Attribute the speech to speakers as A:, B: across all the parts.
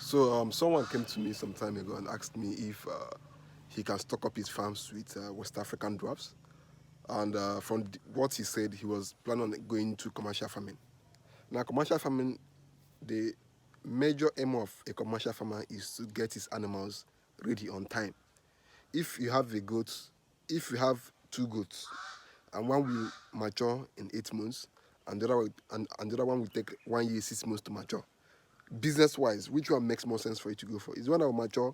A: Someone came to me some time ago and asked me if he can stock up his farms with West African dwarfs. And what he said, he was planning on going to commercial farming. Now, commercial farming, the major aim of a commercial farmer is to get his animals ready on time. If you have a goat, if you have two goats, and one will mature in 8 months, and the other one will take 1 year, 6 months to mature. Business wise, which one makes more sense for you to go for? Is the one that will mature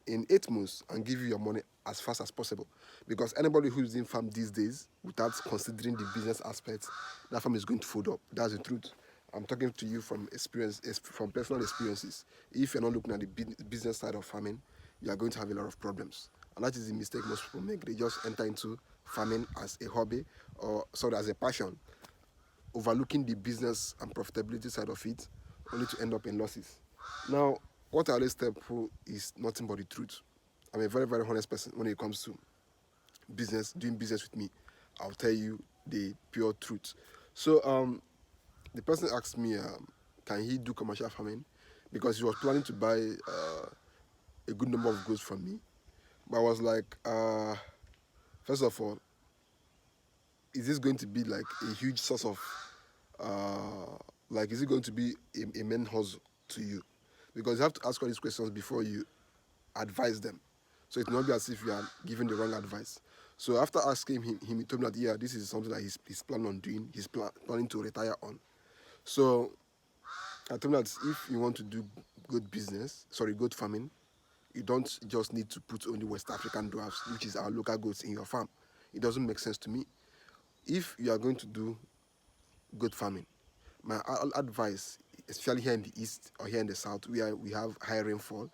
A: in 8 months and give you your money as fast as possible. Because anybody who's in farm these days, without considering the business aspects, that farm is going to fold up. That's the truth. I'm talking to you from experience, from personal experiences. If you're not looking at the business side of farming, you are going to have a lot of problems. And that is the mistake most people make. They just enter into farming as a hobby or sorry, as a passion, overlooking the business and profitability side of it, only to end up in losses. Now, what I always tell people is nothing but the truth. I'm a very, very honest person when it comes to business, doing business with me. I'll tell you the pure truth. The person asked me, can he do commercial farming? Because he was planning to buy a good number of goods from me. But I was like, first of all, is this going to be like a huge source of is it going to be a main hustle to you? Because you have to ask all these questions before you advise them. So it will not be as if you are giving the wrong advice. So after asking him, he told me that yeah, this is something that he's planning on doing. He's planning to retire on. So I told him that if you want to do good farming, you don't just need to put only West African dwarfs, which is our local goats, in your farm. It doesn't make sense to me. If you are going to do good farming, my advice, especially here in the east or here in the south, where we have high rainfall,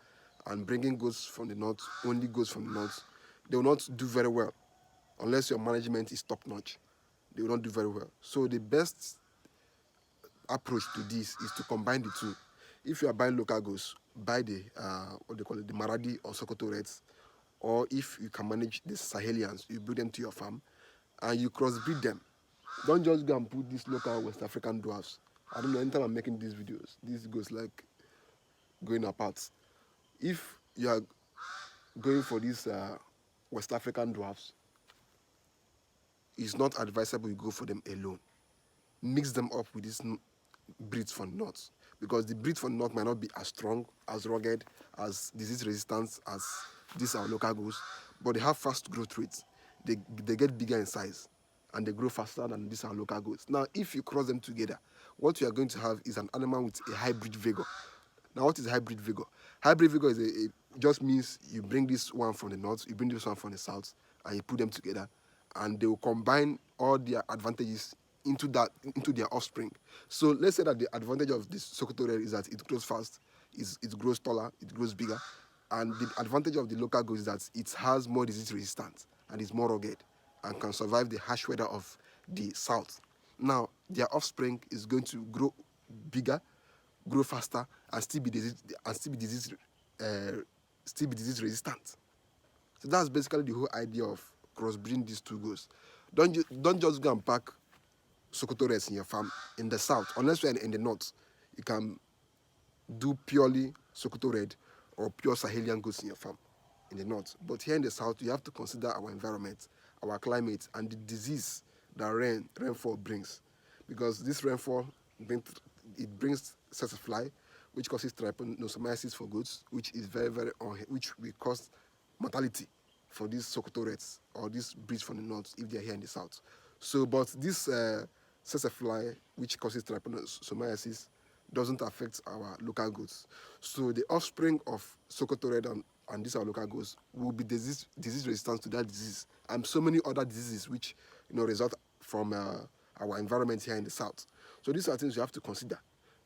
A: and bringing goods from the north, only goods from the north, they will not do very well unless your management is top notch. They will not do very well. So the best approach to this is to combine the two. If you are buying local goods, buy the what they call it, the Maradi or Sokoto Reds, or if you can manage the Sahelians, you bring them to your farm and you crossbreed them. Don't just go and put these local West African dwarfs. I don't know, anytime I'm making these videos, this goes like going apart. If you are going for these West African dwarfs, it's not advisable you go for them alone. Mix them up with these breeds from the north, because the breeds from the north might not be as strong, as rugged, as disease resistant as these are local goats, but they have fast growth rates. They get bigger in size and they grow faster than these are local goats. Now, if you cross them together, what you are going to have is an animal with a hybrid vigor. Now, what is hybrid vigor? Hybrid vigor is just means you bring this one from the north, you bring this one from the south, and you put them together, and they will combine all their advantages into their offspring. So let's say that the advantage of this Sokoto Red is that it grows fast, it grows taller, it grows bigger, and the advantage of the local goat is that it has more disease resistance and is more rugged and can survive the harsh weather of the south. Now, their offspring is going to grow bigger, grow faster, and uh, still be disease resistant. So that's basically the whole idea of crossbreeding these two goats. Don't just go and pack Sokoto Reds in your farm in the south. Unless you're in the north, you can do purely Sokoto Red or pure Sahelian goats in your farm in the north. But here in the south, you have to consider our environment, our climate, and the disease that rainfall brings. Because this rainfall brings fly, which causes trypanosomiasis for goats, which is very, very which will cause mortality for these Sokoto Reds or these breeds from the north if they are here in the south. So, but this fly, which causes trypanosomiasis, doesn't affect our local goats. So the offspring of Sokoto Red and these our local goats will be disease resistant to that disease and so many other diseases which result from our environment here in the south. So these are things you have to consider.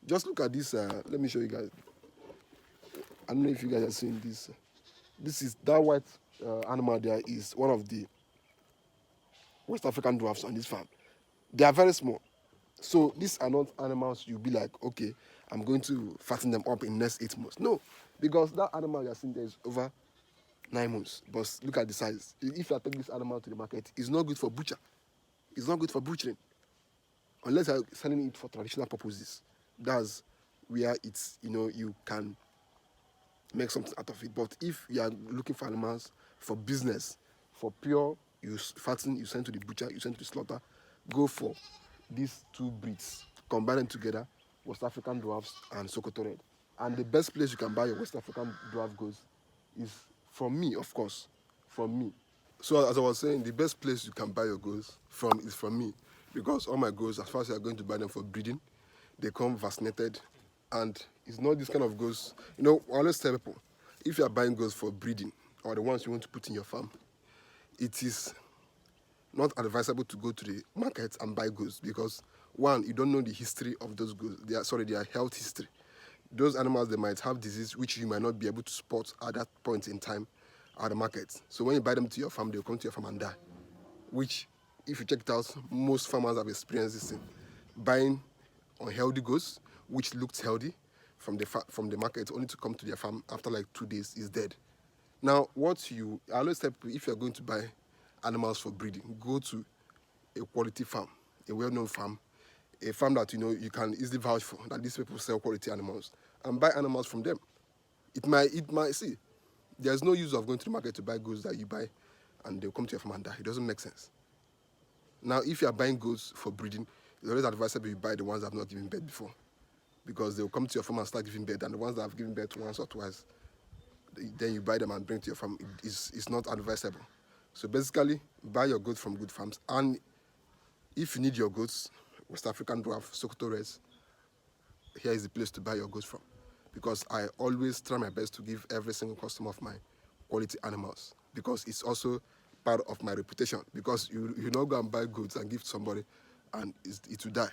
A: Just look at this. Let me show you guys. I don't know if you guys are seeing this. This is that white animal there is one of the West African dwarfs on this farm. They are very small. So these are not animals you'll be like, okay, I'm going to fatten them up in the next 8 months. No, because that animal you're seeing there is over 9 months. But look at the size. If you take this animal to the market, it's not good for butcher. It's not good for butchering. Unless you're selling it for traditional purposes. That's where it's, you can make something out of it. But if you are looking for animals for business, for pure use, fattening, you send to the butcher, you send to the slaughter, go for these two breeds. Combine them together, West African dwarfs and Sokoto Red. And the best place you can buy your West African dwarf goats is from me, of course, from me. So as I was saying, the best place you can buy your goats from is from me, because all my goats, as far as you are going to buy them for breeding, they come vaccinated, and it's not this kind of goats. You know, I always tell people, if you are buying goats for breeding or the ones you want to put in your farm, it is not advisable to go to the market and buy goats, because one, you don't know the history of those goats. Their health history. Those animals, they might have disease which you might not be able to spot at that point in time at the market. So when you buy them to your farm, they'll come to your farm and die. Which, if you check it out, most farmers have experienced this thing. Buying unhealthy goats, which looked healthy from the market, only to come to their farm after like 2 days is dead. Now, I always tell people, if you're going to buy animals for breeding, go to a quality farm, a well-known farm, a farm that you can easily vouch for, that these people sell quality animals, and buy animals from them. It might see. There's no use of going to the market to buy goods that you buy and they'll come to your farm and die. It doesn't make sense. Now, if you are buying goods for breeding, it's always advisable you buy the ones that have not given birth before, because they'll come to your farm and start giving birth, and the ones that have given birth once or twice, then you buy them and bring to your farm. It's not advisable. So basically, buy your goods from good farms, and if you need your goods, West African dwarf, Sokoto Reds, here is the place to buy your goods from, because I always try my best to give every single customer of mine quality animals, because it's also part of my reputation. Because you not go and buy goods and give to somebody and it will die.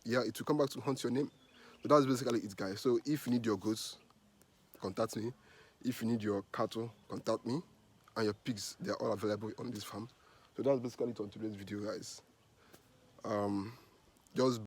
A: Yeah, it will come back to haunt your name. So that's basically it, guys. So if you need your goods, contact me. If you need your cattle, contact me. And your pigs, they're all available on this farm. So that's basically it on today's video, guys. Just